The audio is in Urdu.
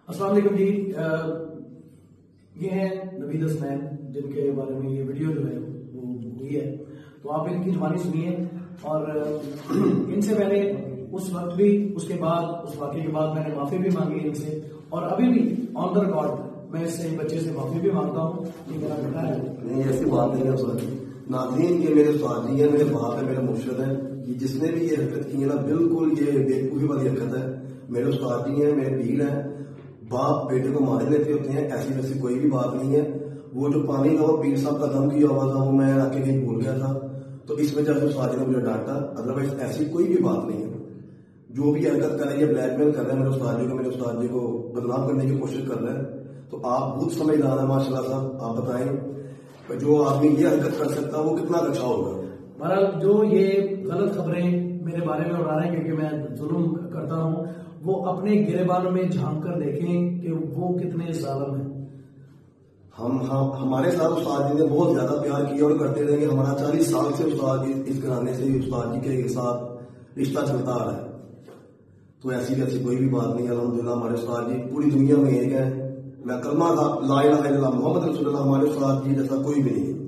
السلام علیکم جی، یہ ہیں نوید حسنین جن کے بارے میں یہ ویڈیو جو ہے وہ ہوئی ہے، تو آپ ان کی زبانی سنیے. اور ان سے میں نے اس وقت بھی، اس کے بعد، اس واقعے کے بعد میں نے معافی بھی مانگی ان سے، اور ابھی بھی آن دا ریکارڈ میں اس سے بچے سے معافی بھی مانگتا ہوں کہ میرا بیٹا ہے. نہیں، ایسی بات نہیں ہے سر. ناظرین، یہ میرے استاد جی ہیں، میرے باپ ہے، میرے مرشد ہیں. یہ جس نے بھی یہ حرکت کی ہے نا، بالکل یہ بےوقوفی والی حرکت ہے. میرے استاد جی ہیں، میرے پیر ہیں. باپ بیٹے کو مارے لیتے ہوتے ہیں، ایسی ویسی کوئی بھی بات نہیں ہے. وہ جو پانی کا وہ پیر صاحب کا دم کیا ہوا تھا، وہ میں آ کے کہیں بھول گیا تھا، تو اس وجہ سے استاد جی نے مجھے ڈانٹا. ادروائز ایسی کوئی بھی بات نہیں ہے. جو بھی حرکت کر رہے ہیں، بلیک میل کر رہے ہیں میرے استاد جی کو بدنام کرنے کی کوشش کر رہے ہیں. تو آپ بہت سمجھدار ہیں ماشاء اللہ صاحب. آپ بتائیں جو آدمی یہ حرکت کر سکتا ہے وہ کتنا اچھا ہوگا. بہرحال جو یہ غلط خبریں میرے بارے میں اڑا رہے ہیں کیونکہ میں ظلم کرتا ہوں، وہ اپنے گریبان میں جھانک کر دیکھیں کہ وہ کتنے ظالم ہیں. ہمارے ساتھ استاد جی نے بہت زیادہ پیار کیا اور کرتے رہیں گے. ہمارا 40 سال سے استاد جی اس گھرانے سے استاد جی کے ساتھ رشتہ چلتا آ رہا ہے. تو ایسی کوئی بھی بات نہیں ہے. الحمدللہ ہمارے استاد جی پوری دنیا میں ایک ہے. میں کلمہ لا الہ الا اللہ محمد رسول اللہ، ہمارے استاد جی جیسا کوئی بھی نہیں ہے.